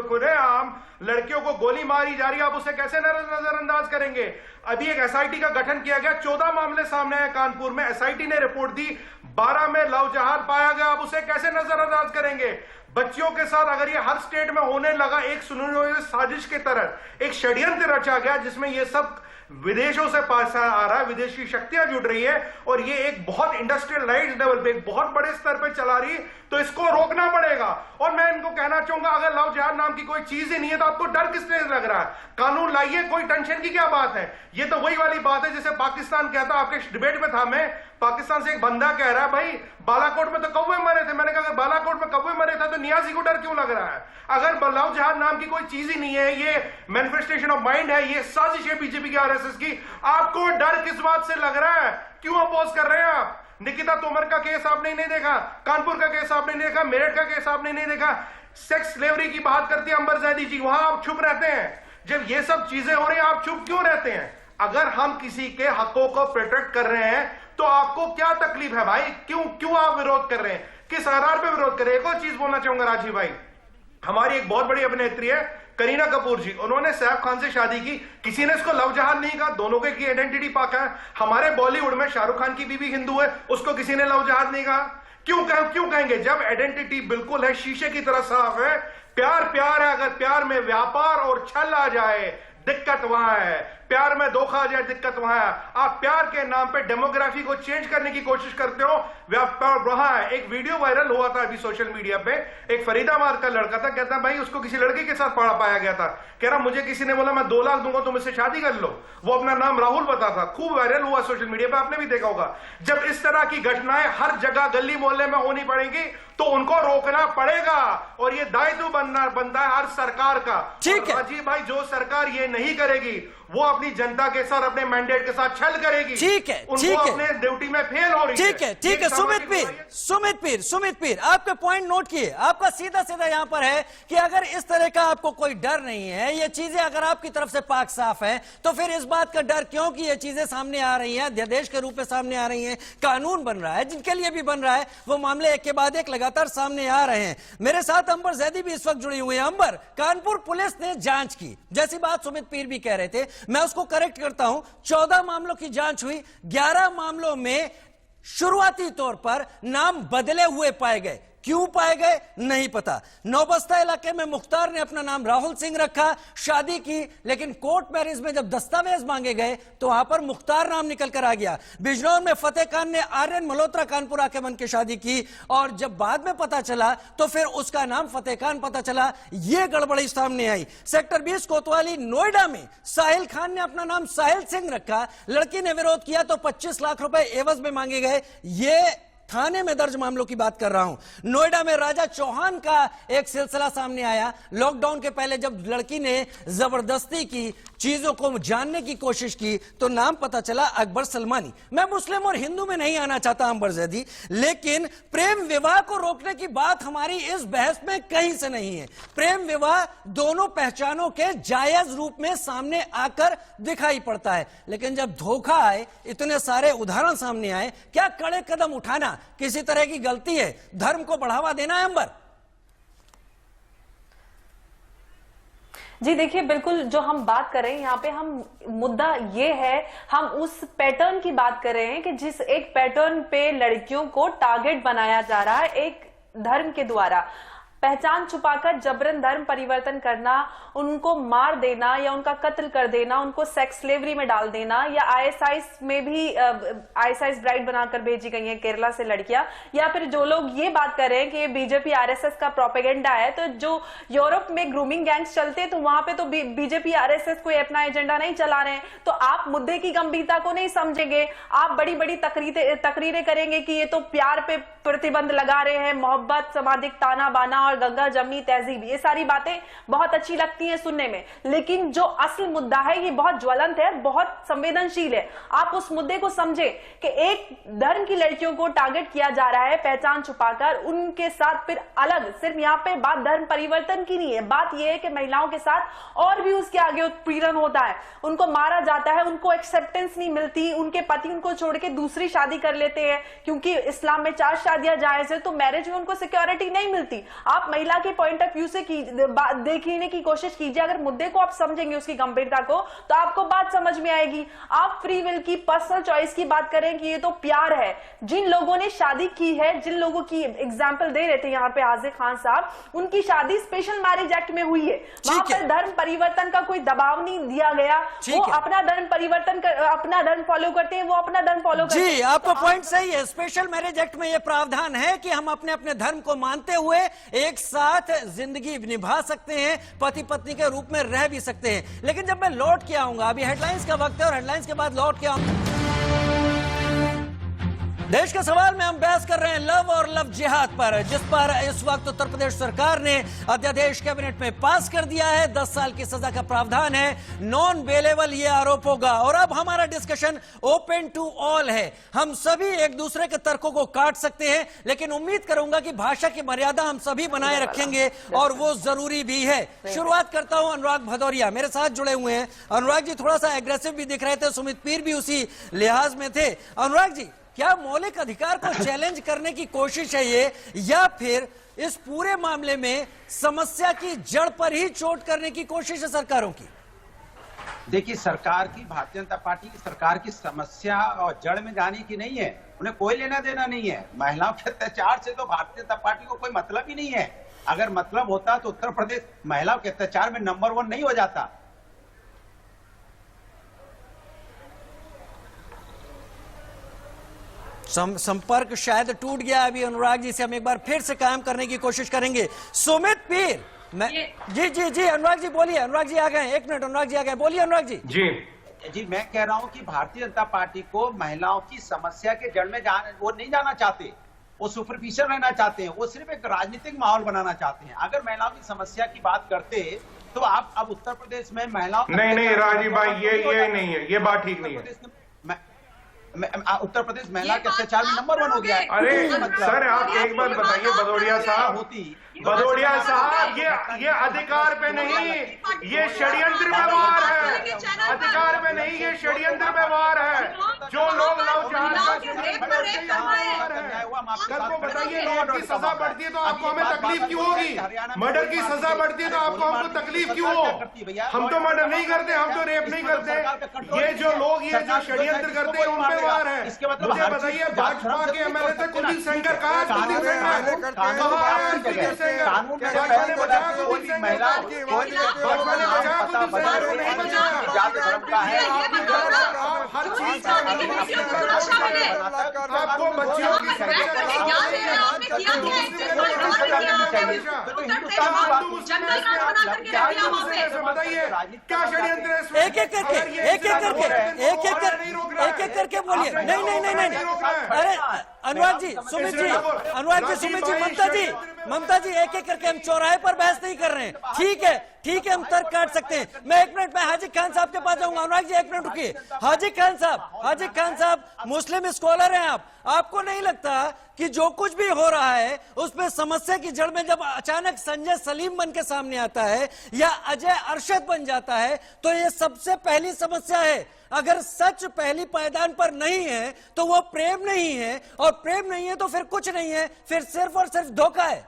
Speaker 10: खुलेआम लड़कियों को गोली मारी जा रही है, आप उसे कैसे नजरअंदाज करेंगे? अभी एक एसआईटी का गठन किया गया, 14 मामले सामने आए कानपुर में, एसआईटी ने रिपोर्ट दी, 12 में लव जिहाद पाया गया, आप उसे कैसे नजरअंदाज करेंगे? बच्चियों के साथ अगर ये हर स्टेट में होने लगा, एक सुनियोजित साजिश की तरह एक षड्यंत्र रचा गया जिसमें ये सब विदेशों से पास आ रहा है, विदेशी शक्तियां जुड़ रही है और ये एक बहुत इंडस्ट्रियलाइज्ड लेवल पे, एक बहुत बड़े स्तर पे चला रही है, तो इसको रोकना पड़ेगा। और मैं इनको कहना चाहूंगा, अगर लव जिहाद नाम की कोई चीज ही नहीं है तो आपको डर किसने लग रहा है? कानून लाइए, कोई टेंशन की क्या बात है? ये तो वही वाली बात है जैसे पाकिस्तान कहता, आपके डिबेट में था, मैं पाकिस्तान से एक बंदा कह रहा है भाई बालाकोट में तो कौवे मरे थे। मैंने कहा अगर बालाकोट में कौवे मरे थे तो नियाजी को डर क्यों लग रहा है? अगर लव जिहाद नाम की कोई चीज ही नहीं है, ये मैनिफेस्टेशन ऑफ माइंड है, ये साजिश है बीजेपी की, आरएसएस की, आपको डर किस बात से लग रहा है? क्यों अपोज कर रहे हैं आप? निकिता तोमर का केस आपने नहीं देखा, कानपुर का केस आपने नहीं देखा, मेरठ का केस आपने नहीं देखा, सेक्स स्लेवरी की बात करती है अंबर जैदी जी, वहां आप चुप रहते हैं। जब ये सब चीजें हो रही हैं आप चुप क्यों रहते हैं? अगर हम किसी के हकों को प्रोटेक्ट कर रहे हैं तो आपको क्या तकलीफ है भाई? क्यों आप विरोध कर रहे हैं? किस आधार पे विरोध कर रहे हैं? एक और चीज बोलना चाहूंगा राजीव भाई, हमारी एक बहुत बड़ी अभिनेत्री है करीना कपूर जी, उन्होंने सैफ खान से शादी की, किसी ने इसको लव जिहाद नहीं कहा, दोनों की आइडेंटिटी पाक है। हमारे बॉलीवुड में शाहरुख खान की बीवी हिंदू है, उसको किसी ने लव जिहाद नहीं कहा। क्यों कहेंगे? जब आइडेंटिटी बिल्कुल है, शीशे की तरह साफ है, प्यार है। अगर प्यार में व्यापार और छल आ जाए, दिक्कत वहां है। प्यार में धोखा आ जाए, दिक्कत वहां है। आप प्यार के नाम पे डेमोग्राफी को चेंज करने की कोशिश करते हो, वहां है। एक वीडियो वायरल हुआ था अभी सोशल मीडिया पे, एक फरीदाबाद का लड़का था, कहता भाई उसको किसी लड़के के साथ पढ़ा पाया गया था, कह रहा मुझे किसी ने बोला मैं 2 लाख दूंगा तुम इससे शादी कर लो। वो अपना नाम राहुल बता था, खूब वायरल हुआ सोशल मीडिया पे, आपने भी देखा होगा। जब इस तरह की घटनाएं हर जगह गली मोहल्ले में होनी पड़ेगी तो उनको रोकना पड़ेगा, और ये दायित्व बनता है हर सरकार का।
Speaker 1: ठीक है
Speaker 10: राजीव भाई, जो सरकार ये नहीं करेगी वो अपनी जनता के साथ, अपने मैंडेट के साथ छल करेगी।
Speaker 1: ठीक है,
Speaker 10: उनको
Speaker 1: ठीक है,
Speaker 10: अपने ड्यूटी में फेल हो रही है।
Speaker 1: ठीक है, ठीक है। सुमित पीर आपके पॉइंट नोट किए। आपका सीधा सीधा यहां पर है कि अगर इस तरह का आपको कोई डर नहीं है, ये चीजें अगर आपकी तरफ से पाक साफ है, तो फिर इस बात का डर क्यों कि ये चीजें सामने आ रही हैं, अध्यादेश के रूप में सामने आ रही हैं, कानून बन रहा है, जिनके लिए भी बन रहा है, वो मामले एक के बाद एक लगातार सामने आ रहे हैं। मेरे साथ अंबर जैदी भी इस वक्त जुड़ी हुई है। अंबर, कानपुर पुलिस ने जांच की, जैसी बात सुमित पीर भी कह रहे थे, मैं उसको करेक्ट करता हूं। 14 मामलों की जांच हुई, 11 मामलों में शुरुआती तौर पर नाम बदले हुए पाए गए। क्यों पाए गए नहीं पता। नौबस्ता इलाके में मुख्तार ने अपना नाम राहुल सिंह रखा, शादी की, लेकिन कोर्ट मैरिज में जब दस्तावेज मांगे गए तो वहां पर मुख्तार नाम निकल कर आ गया। बिजनौर में फतेह खान ने आर्यन मल्होत्रा कानपुरा के बन के शादी की, और जब बाद में पता चला तो फिर उसका नाम फतेह खान पता चला। यह गड़बड़ी सामने आई। सेक्टर 20 कोतवाली नोएडा में साहिल खान ने अपना नाम साहिल सिंह रखा, लड़की ने विरोध किया तो 25 लाख रुपए एवज में मांगे गए। ये थाने में दर्ज मामलों की बात कर रहा हूं। नोएडा में राजा चौहान का एक सिलसिला सामने आया। लॉकडाउन के पहले जब लड़की ने जबरदस्ती की, चीजों को जानने की कोशिश की, तो नाम पता चला अकबर सलमानी। मैं मुस्लिम और हिंदू में नहीं आना चाहता अंबर जैदी, लेकिन प्रेम विवाह को रोकने की बात हमारी इस बहस में कहीं से नहीं है। प्रेम विवाह दोनों पहचानों के जायज रूप में सामने आकर दिखाई पड़ता है, लेकिन जब धोखा आए, इतने सारे उदाहरण सामने आए, क्या कड़े कदम उठाना किसी तरह की गलती है? धर्म को बढ़ावा देना है अंबर?
Speaker 5: जी देखिए, बिल्कुल जो हम बात कर रहे हैं यहाँ पे, हम मुद्दा ये है, हम उस पैटर्न की बात कर रहे हैं कि जिस एक पैटर्न पे लड़कियों को टारगेट बनाया जा रहा है एक धर्म के द्वारा। पहचान छुपाकर जबरन धर्म परिवर्तन करना, उनको मार देना या उनका कत्ल कर देना, उनको सेक्स स्लेवरी में डाल देना, या आईएसआई में भी आईएसआई ब्राइड बनाकर भेजी गई हैं केरला से लड़कियां, या फिर जो लोग ये बात कर रहे हैं कि बीजेपी आरएसएस का प्रोपेगेंडा है, तो जो यूरोप में ग्रूमिंग गैंग्स चलते हैं तो वहां पे तो बीजेपी आरएसएस कोई अपना एजेंडा नहीं चला रहे हैं। तो आप मुद्दे की गंभीरता को नहीं समझेंगे, आप बड़ी बड़ी तकरीरें करेंगे कि ये तो प्यार पे प्रतिबंध लगा रहे हैं, मोहब्बत, सामाजिक ताना बाना और गंगा जमनी तहजीब, ये सारी बातें बहुत अच्छी लगती हैं सुनने में, लेकिन जो असल मुद्दा है ये बहुत ज्वलंत है, बहुत संवेदनशील है। आप उस मुद्दे को समझे कि एक धर्म की लड़कियों को टारगेट किया जा रहा है पहचान छुपाकर, उनके साथ फिर अलग, सिर्फ यहाँ पे बात धर्म परिवर्तन की नहीं है, बात यह है कि महिलाओं के साथ और भी उसके आगे उत्पीड़न होता है, उनको मारा जाता है, उनको एक्सेप्टेंस नहीं मिलती, उनके पति उनको छोड़ के दूसरी शादी कर लेते हैं, क्योंकि इस्लाम में 4 शादियां जायज है, तो मैरिज में उनको सिक्योरिटी नहीं मिलती। आप महिला के पॉइंट ऑफ व्यू से देखने की कोशिश कीजिए, अगर मुद्दे को आप समझेंगे उसकी गंभीरता को, तो आपको बात समझ में आएगी। आप फ्री विल की, पर्सनल चॉइस की बात करें कि ये तो प्यार है, जिन लोगों ने शादी की है, जिन लोगों की एग्जाम्पल दे रहे थे यहाँ पे हाजिर खान साहब, उनकी शादी स्पेशल मैरिज एक्ट में हुई है, वहां पर धर्म परिवर्तन का कोई दबाव नहीं दिया गया, वो अपना धर्म परिवर्तन अपना धर्म फॉलो करते हैं, वो अपना धर्म फॉलो करते हैं।
Speaker 1: जी, आपका पॉइंट सही है। स्पेशल मैरिज एक्ट में यह प्रावधान है कि हम अपने अपने धर्म को मानते हुए एक साथ जिंदगी निभा सकते हैं, पति पत्नी के रूप में रह भी सकते हैं। लेकिन जब मैं लौट के आऊंगा, अभी हेडलाइंस का वक्त है और हेडलाइंस के बाद लौट के आऊंगा। देश के सवाल में हम बहस कर रहे हैं लव और लव जिहाद पर, जिस पर इस वक्त उत्तर प्रदेश सरकार ने अध्यादेश कैबिनेट में पास कर दिया है। 10 साल की सजा का प्रावधान है, नॉन बेलेबल ये आरोप होगा। और अब हमारा डिस्कशन ओपन टू ऑल है, हम सभी एक दूसरे के तर्कों को काट सकते हैं, लेकिन उम्मीद करूंगा कि भाषा की मर्यादा हम सभी बनाए रखेंगे और वो जरूरी भी है। शुरुआत करता हूं अनुराग भदौरिया मेरे साथ जुड़े हुए हैं। अनुराग जी थोड़ा सा एग्रेसिव भी दिख रहे थे, सुमित पीर भी उसी लिहाज में थे। अनुराग जी, क्या मौलिक अधिकार को चैलेंज करने की कोशिश है ये, या फिर इस पूरे मामले में समस्या की जड़ पर ही चोट करने की कोशिश है सरकारों की?
Speaker 7: देखिए, सरकार की, भारतीय जनता पार्टी की सरकार की समस्या और जड़ में जाने की नहीं है, उन्हें कोई लेना देना नहीं है। महिलाओं के अत्याचार से तो भारतीय जनता पार्टी को कोई मतलब ही नहीं है। अगर मतलब होता तो उत्तर प्रदेश महिलाओं के अत्याचार में नंबर 1 नहीं हो जाता।
Speaker 1: संपर्क शायद टूट गया अभी अनुराग जी से, हम एक बार फिर से कायम करने की कोशिश करेंगे। सुमित पीर, मैं जी अनुराग जी बोलिए। अनुराग जी आ गए, एक मिनट अनुराग जी आ गए, बोलिए अनुराग जी।
Speaker 7: जी मैं कह रहा हूं कि भारतीय जनता पार्टी को महिलाओं की समस्या के जड़ में वो नहीं जाना चाहते, वो सुपरफिशियल रहना चाहते हैं, वो सिर्फ एक राजनीतिक माहौल बनाना चाहते हैं। अगर महिलाओं की समस्या की बात करते तो आप अब उत्तर प्रदेश में महिलाओं
Speaker 10: नहीं राजीव भाई, ये नहीं है, ये बात ठीक नहीं है।
Speaker 7: उत्तर प्रदेश महिला के अत्याचार में नंबर 1 हो गया है।
Speaker 10: अरे सर आप एक बात बताइए भदौड़िया साहब, ये अधिकार पे नहीं, ये षड्यंत्र व्यवहार है। अधिकार पे नहीं, ये षड्यंत्र व्यवहार है। जो लोग लव जिहाद कल को बताइए, रेप की सजा बढ़ती है तो आपको हमें तकलीफ क्यों होगी? मर्डर की सजा बढ़ती है तो आपको हमको तकलीफ क्यों हो? हम तो मर्डर नहीं करते, हम तो रेप नहीं करते। ये जो लोग ये जो षड्यंत्र करते हैं उन पे वार है। मुझे बताइए, भाजपा के एमएलए थे कुलदीप सेंगर, कहा है कुलदीप सेंगर? कहा है कुलदीप सेंगर? भाजपा ने बचाया कुलदीप सेंगर? भाजपा ने बचाया कुलदीप सेंगर को? नहीं बचाया। हर चीज आपको बच्चियों की बताइए क्या षड्यंत्र है?
Speaker 1: एक एक करके बोलिए। नहीं अरे अनुराग जी, सुमित जी, ममता जी एक एक करके, हम चौराहे पर बहस नहीं कर रहे हैं। ठीक है हम तर्क काट सकते हैं। मैं एक मिनट में हाजी खान साहब के पास जाऊंगा। अनुराग जी एक मिनट रुकिए। हाजी खान साहब मुस्लिम स्कॉलर हैं आप, आपको नहीं लगता कि जो कुछ भी हो रहा है उसमें समस्या की जड़ में जब अचानक संजय सलीम बन के सामने आता है या अजय अरशद बन जाता है तो ये सबसे पहली समस्या है। अगर सच पहली पायदान पर नहीं है तो वो प्रेम नहीं है, और प्रेम नहीं है तो फिर कुछ नहीं है, फिर सिर्फ और सिर्फ धोखा है।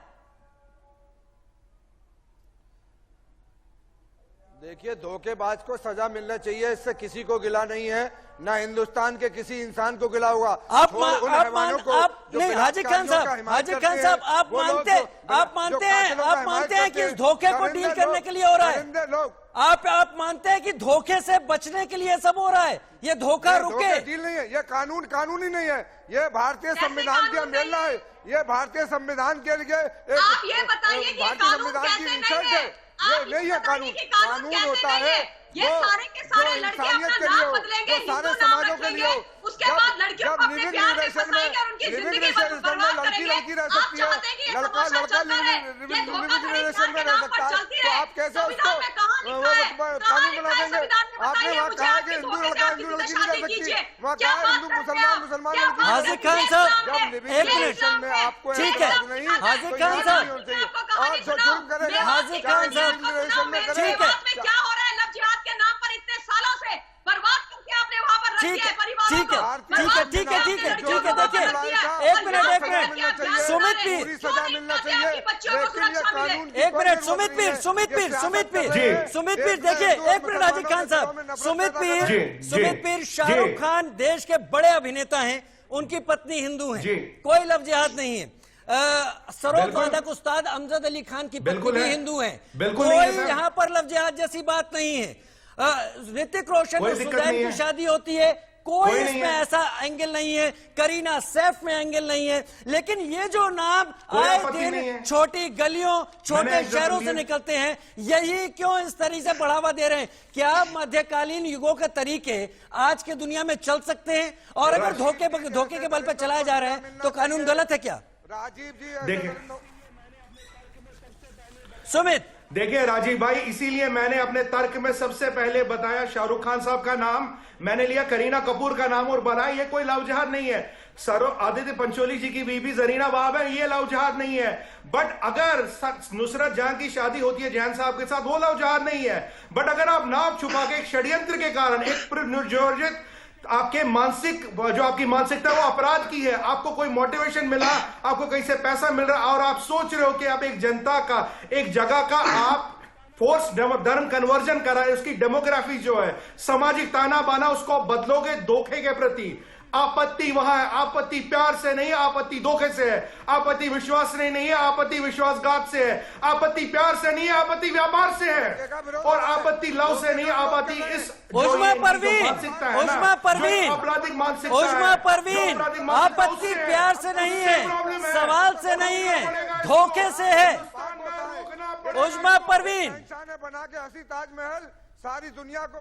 Speaker 8: देखिए, धोखेबाज को सजा मिलना चाहिए, इससे किसी को गिला नहीं है, ना हिंदुस्तान के किसी इंसान को गिला हुआ।
Speaker 1: आप नहीं हाजी खान साहब, आप मानते हैं कि इस धोखे को डील करने के लिए हो रहा है? आप मानते हैं कि धोखे से बचने के लिए सब हो रहा है? ये धोखा रुके,
Speaker 8: डील नहीं है, ये कानूनी नहीं है, ये भारतीय संविधान की अवहेलना है, ये भारतीय संविधान के लिए
Speaker 6: आप ये बताइए कि
Speaker 8: भारतीय संविधान की इंसल्ट है। ये नहीं है कानून होता है
Speaker 6: ये सारे के सारे लड़के अपना नाम बदलेंगे,
Speaker 8: सारे समाजों के लिए।
Speaker 6: उसके बाद लड़कियों को अपने प्यार में फंसाएंगे और उनकी जिंदगी बर्बाद करेंगे।
Speaker 8: लड़की रह सकती है, लड़का लिविंग रिलेशन में रह सकता है, तो आप कैसे उसको कानून बना देंगे? आपने वहाँ कहा कि हिंदू लड़का हिंदू लड़की नहीं रह सकती, वहाँ कहा हिंदू मुसलमान लड़की।
Speaker 1: हाजी खान साहब
Speaker 8: एक मिनट में आपको
Speaker 1: ठीक है, हाजी खान साहब,
Speaker 8: और जो जुर्म करेगा
Speaker 1: हाजी खान साहब ठीक है,
Speaker 6: क्या हो रहा है? लव जिहाद के नाम पर इतने सालों से बर्बाद करके आपने वहां पर रख दिया है परिवारों को।
Speaker 1: ठीक है देखिए, एक मिनट सुमित पीर, एक मिनट सुमित पीर देखिए, एक मिनट हाजी खान साहब। सुमित पीर शाहरुख खान देश के बड़े अभिनेता हैं, उनकी पत्नी हिंदू है, कोई लव जिहाद नहीं है। सरोद उस्ताद अमजद अली खान की पत्नी भी हिंदू है, कोई यहाँ पर लव जिहाद जैसी बात नहीं है। ऋतिक रोशन और सुजैन की शादी होती है, कोई इसमें ऐसा एंगल नहीं है, करीना सैफ में एंगल नहीं है। लेकिन ये जो नाम आए दिन छोटी गलियों छोटे शहरों से निकलते हैं, यही क्यों इस तरीके से बढ़ावा दे रहे हैं? क्या मध्यकालीन युगों के तरीके आज की दुनिया में चल सकते हैं? और अगर धोखे के बल पर चलाया जा रहा है तो कानून गलत है क्या?
Speaker 8: राजीव जी
Speaker 1: सुमित
Speaker 10: देखिए राजीव भाई, इसीलिए मैंने अपने तर्क में सबसे पहले बताया शाहरुख खान साहब का नाम, मैंने लिया करीना कपूर का नाम और बनाया ये कोई लव जिहाद नहीं है। आदित्य पंचोली जी की बीबी जरीना वाहब है, ये लव जिहाद नहीं है। बट अगर नुसरत जहां की शादी होती है जैन साहब के साथ, वो लव जिहाद नहीं है। बट अगर आप नाम छुपा के एक षड्यंत्र के कारण एक निर्योजित आपके आपकी मानसिकता वो अपराध की है, आपको कोई मोटिवेशन मिला, आपको कहीं से पैसा मिल रहा और आप सोच रहे हो कि आप एक जनता का एक जगह का आप फोर्स धर्म कन्वर्जन करा है, उसकी डेमोग्राफी जो है सामाजिक ताना बाना उसको बदलोगे धोखे के प्रति। आपत्ति वहां है। आपत्ति प्यार से नहीं, आपत्ति धोखे से है। आपत्ति विश्वास से नहीं है, आपत्ति विश्वासघात से है। आपत्ति प्यार से नहीं है, आपत्ति व्यापार से है। और आपत्ति लव से नहीं, आपत्ति इस
Speaker 1: उस्मा परवीन,
Speaker 10: मानसिकता है ना,
Speaker 1: उस्मा परवीन,
Speaker 10: जो आपराधिक मानसिकता है,
Speaker 1: उस्मा परवीन,
Speaker 10: जो आपराधिक मानसिकता
Speaker 1: आपत्ति
Speaker 10: उससे है,
Speaker 1: प्यार से नहीं है,
Speaker 10: उससे प्रॉब्लम है।
Speaker 1: सवाल से नहीं है, धोखे से है। उस्मा परवीन,
Speaker 8: ने बना के हंसी ताजमहल सारी दुनिया को।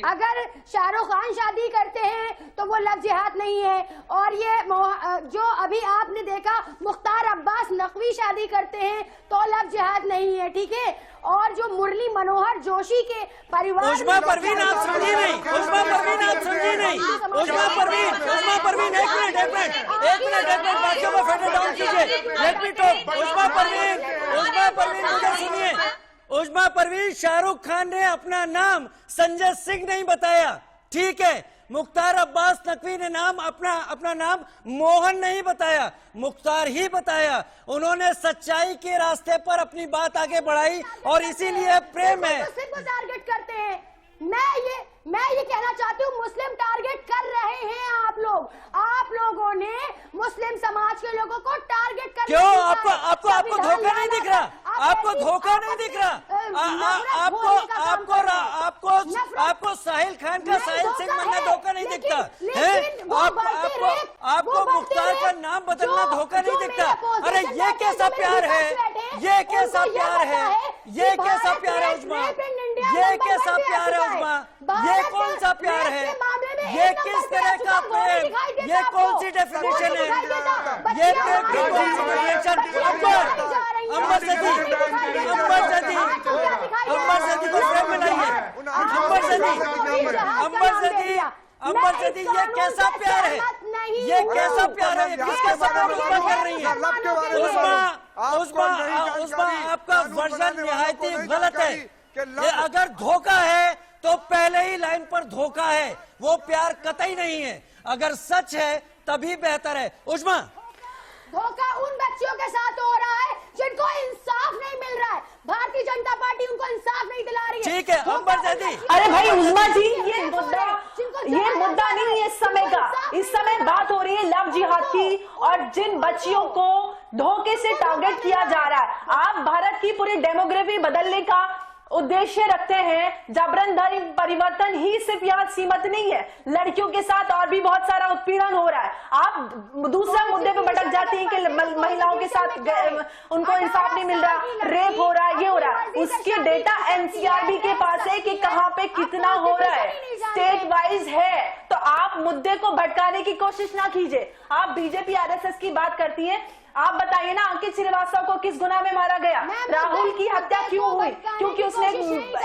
Speaker 9: अगर शाहरुख खान शादी करते हैं तो वो लव जिहाद नहीं है, और ये जो अभी आपने देखा मुख्तार अब्बास नकवी शादी करते हैं तो लव जिहाद नहीं है, ठीक है। और जो मुरली मनोहर जोशी के परिवार,
Speaker 1: उस्मा परवीन आप समझी नहीं, उस्मा परवीन आप समझी नहीं, उस्मा परवीन, उस्मा परवीन, एक मिनट बातों को फेडर डाउन कीजिए, लेट मी टॉक। उस्मा परवीन मुझे सुनिए। उस्मा परवीन, शाहरुख खान ने अपना नाम संजय सिंह नहीं बताया, ठीक है। मुख्तार अब्बास नकवी ने अपना नाम मोहन नहीं बताया, मुख्तार ही बताया। उन्होंने सच्चाई के रास्ते पर अपनी बात आगे बढ़ाई और इसीलिए प्रेम है।
Speaker 9: मुस्लिम को टारगेट करते हैं। मैं ये कहना चाहती हूँ, मुस्लिम टारगेट कर रहे हैं आप लोगों ने मुस्लिम समाज के लोगों को टारगेट कर।
Speaker 1: क्यों? आपको धोखा नहीं दिख रहा? आपको धोखा नहीं दिख रहा? आपको साहिल खान का साहिल सिंह बनना धोखा नहीं दिखता है? आपको मुख्तार का नाम बदलना धोखा नहीं दिखता? अरे ये कैसा प्यार है, ये कैसा प्यार है, ये कैसा प्यार है उस्मा, ये कैसा प्यार है उस्मा, ये कौन सा प्यार है, ये किस तरह का प्रेम, ये कौन सी डेफिनेशन है, ये प्रेम की कौन सी डेफिनेशन? अंबर सदी को प्रेम में लाइए। अंबर सदी, ये कैसा प्यार है, ये कैसा प्यार है, किसके साथ उस्मा कर रही है? उस्मा आपका वर्जन निहायती गलत है। ये अगर धोखा है तो पहले ही लाइन पर धोखा है, वो प्यार कतई नहीं है। अगर सच है तभी बेहतर है। उस्मा,
Speaker 9: धोखा उन बच्चियों के साथ हो रहा है जिनको इंसाफ नहीं मिल रहा है। भारतीय जनता पार्टी उनको इंसाफ नहीं दिला रही है।
Speaker 1: ठीक है अंबर सदी।
Speaker 11: अरे भाई उस्मा जी, ये मुद्दा नहीं है इस समय का। इस समय बात हो रही है लव जिहाद की, और जिन बच्चियों को धोखे से टारगेट किया जा रहा है। आप भारत की पूरी डेमोग्राफी बदलने का उद्देश्य रखते हैं। जबरन धर्म परिवर्तन ही सिर्फ यहाँ सीमित नहीं है, लड़कियों के साथ और भी बहुत सारा उत्पीड़न हो रहा है। आप दूसरा मुद्दे पे भटक जाती हैं कि महिलाओं के साथ उनको इंसाफ नहीं मिल रहा, रेप हो रहा है, ये हो रहा है। उसके डेटा एनसीआरबी के पास है कि कहाँ पे कितना हो रहा है, स्टेट वाइज है। तो आप मुद्दे को भटकाने की कोशिश ना कीजिए। आप बीजेपी आरएसएस की बात करती है, आप बताइए ना अंकित श्रीवास्तव को किस गुनाह में मारा गया? राहुल की हत्या क्यों हुई? क्योंकि उसने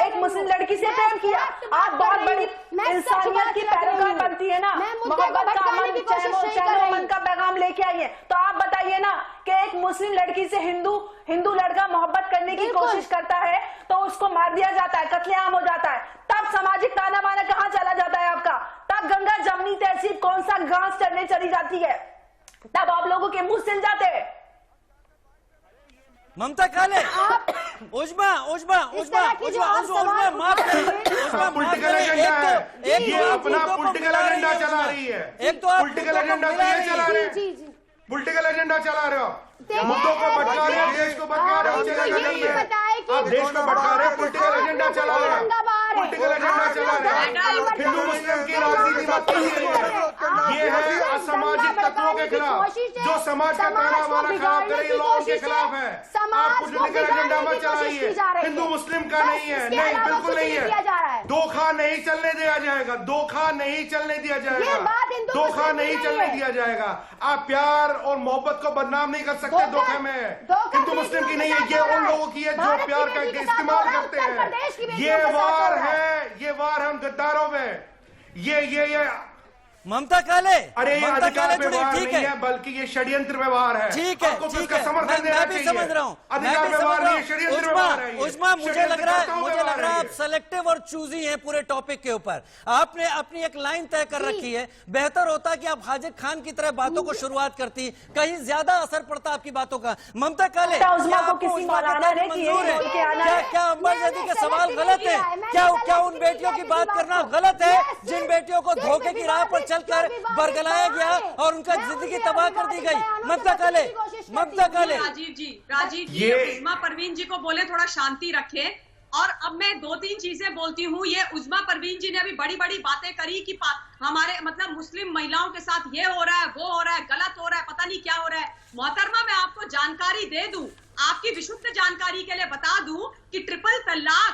Speaker 11: एक मुस्लिम लड़की से प्रेम किया। आप बहुत बड़ी इंसानियत की पैरोकार बनती है ना, मोहब्बत का अमन, चैन मन का पैगाम लेके आई है। तो आप बताइए ना कि एक मुस्लिम लड़की से हिंदू लड़का मोहब्बत करने की कोशिश करता है तो उसको मार दिया जाता है, कत्लेआम हो जाता है। तब सामाजिक ताना बाना कहाँ चला जाता है आपका? तब गंगा जमनी तहसील कौन सा घास चढ़ने चली जाती है? तब आप लोगों के मुंह सिल जाते हैं।
Speaker 1: ममता काले, उस्मा माफ करिए।
Speaker 10: ये अपना पॉलिटिकल एजेंडा चला रही है।
Speaker 1: एक तो आप
Speaker 10: पॉलिटिकल एजेंडा चला रहे हैं, पॉलिटिकल एजेंडा चला रहे हो, मुद्दों को भटका रहे हो, देश को भटका रहे हो। चलेगा नहीं है, आप देश को भटका रहे हो, पॉलिटिकल एजेंडा चला रहे हो, पॉलिटिकल एजेंडा चला रहे हो। हिंदू मुस्लिम की राजनीति मत कीजिए। ये है असामाजिक तत्वों के खिलाफ, जो समाज का ताना बाना खराब करे, लोगों के खिलाफ है। आप पॉलिटिकल एजेंडा मत चलाइए, हिंदू मुस्लिम का नहीं है, नहीं बिल्कुल नहीं है। धोखा नहीं चलने दिया जाएगा, धोखा नहीं चलने दिया जाएगा, धोखा नहीं चलने दिया जाएगा। आप प्यार और मोहब्बत को बदनाम नहीं कर सकते धोखे में। हिंदू मुस्लिम की नहीं है, ये उन लोगों की है जो प्यार का इस्तेमाल करते हैं। ये वार है, ये वार हम गद्दारों में। ये
Speaker 1: ममता काले,
Speaker 10: अरे ये अधिकार व्यवहार
Speaker 1: ठीक
Speaker 10: नहीं है, बल्कि ये षड्यंत्र व्यवहार है।
Speaker 1: ठीक है,
Speaker 10: समर्थन देना चाहिए।
Speaker 1: मैं भी समझ रहा हूँ,
Speaker 10: अधिकार व्यवहार नहीं, षड्यंत्र व्यवहार रहा है ये।
Speaker 1: उस्मा, मुझे लग रहा है
Speaker 10: षड्यंत्रकर्ताओं
Speaker 1: आप
Speaker 10: पे
Speaker 1: सेलेक्टिव और चूजी हैं पूरे टॉपिक के ऊपर। आपने अपनी एक लाइन तय कर रखी है। बेहतर होता कि आप हाजिर खान की तरह बातों को शुरुआत करती, कहीं ज्यादा असर पड़ता आपकी बातों का। ममता काले,
Speaker 11: उस्मा को किसी मौलाना ने कि यही बोल के आना है।
Speaker 1: क्या अंबर जैदी के सवाल गलत है? क्या उन बेटियों की बात करना गलत है जिन बेटियों को धोखे की राह पर चलकर बरगलाया गया और उनका जिंदगी तबाह कर दी गई? ममता काले,
Speaker 6: राजीव जी उस्मा परवीन जी को बोले थोड़ा शांति रखे। और अब मैं 2-3 चीजें बोलती हूँ। ये उस्मा परवीन जी ने अभी बड़ी बड़ी बातें करी कि हमारे मतलब मुस्लिम महिलाओं के साथ ये हो रहा है, वो हो रहा है, गलत हो रहा है, पता नहीं क्या हो रहा है। मोहतरमा, मैं आपको जानकारी दे दूं, आपकी विशुद्ध जानकारी के लिए बता दूं कि ट्रिपल तलाक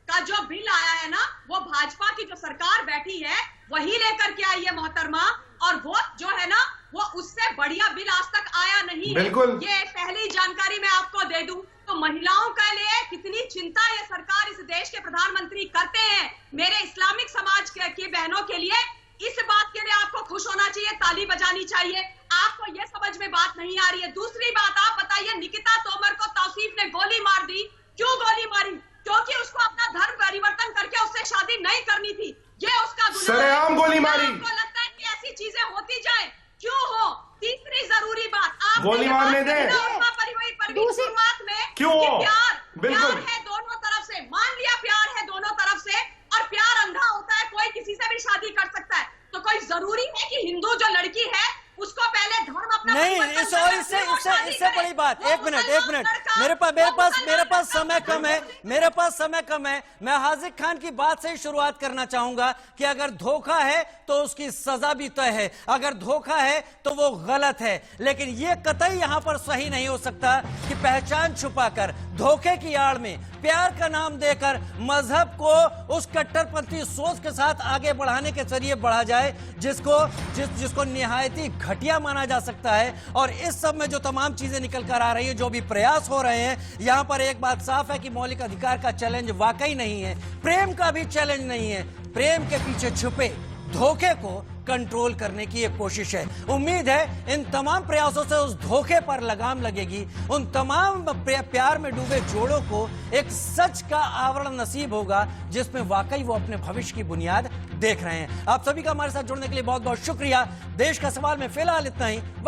Speaker 6: का जो बिल आया है ना, वो भाजपा की जो सरकार बैठी है वही लेकर के आई है मोहतरमा। और वो जो है ना, वो उससे बढ़िया बिल आज तक आया नहीं है। ये पहली जानकारी मैं आपको दे दूं। तो महिलाओं के लिए कितनी चिंता ये सरकार, इस देश के प्रधानमंत्री करते हैं। मेरे इस्लामिक समाज की बहनों के लिए इस बात के लिए आपको खुश होना चाहिए, ताली बजानी चाहिए। आपको ये समझ में बात नहीं आ रही है। दूसरी बात, आप बताइए, निकिता तोमर को तौसीफ ने गोली मार दी। क्यों गोली मारी? क्योंकि उसको अपना धर्म परिवर्तन करके उससे शादी नहीं करनी थी। ये उसका गुनाह है।
Speaker 10: सरेआम गोली मारी।
Speaker 6: आपको लगता है कि ऐसी चीजें होती जाए? क्यों हो? तीसरी जरूरी बात, आप
Speaker 10: गोली मारने दे।
Speaker 6: शुरुआत में
Speaker 10: क्यों?
Speaker 6: प्यार है दोनों तरफ से। मान लिया प्यार है दोनों तरफ से, और प्यार अंधा होता है, कोई किसी से भी शादी कर सकता है। तो कोई जरूरी है कि हिंदू जो लड़की है उसको पहले धर्म अपना
Speaker 1: नहीं, इससे बड़ी बात। एक मिनट, मेरे पास समय कम है। मैं हाजिर खान की बात से ही शुरुआत करना चाहूंगा कि अगर धोखा है तो उसकी सजा भी तय है, अगर धोखा है तो वो गलत है। लेकिन ये कतई यहां पर सही नहीं हो सकता कि पहचान छुपाकर, धोखे की आड़ में, प्यार का नाम देकर मजहब को उस कट्टरपंथी सोच के साथ आगे बढ़ाने के जरिए बढ़ा जाए जिसको निहायती घटिया माना जा सकता है। और इस सब में जो तमाम चीजें निकल कर आ रही है, जो भी प्रयास हो रहे हैं, यहां पर एक बात साफ है कि मौलिक अधिकार का चैलेंज वाकई नहीं है, प्रेम का भी चैलेंज नहीं है। प्रेम के पीछे छुपे धोखे को कंट्रोल करने की एक कोशिश है। उम्मीद है इन तमाम प्रयासों से उस धोखे पर लगाम लगेगी, उन तमाम प्यार में डूबे जोड़ों को एक सच का आवरण नसीब होगा जिसमें वाकई वो अपने भविष्य की बुनियाद देख रहे हैं। आप सभी का हमारे साथ जुड़ने के लिए बहुत बहुत शुक्रिया। देश का सवाल में फिलहाल इतना ही।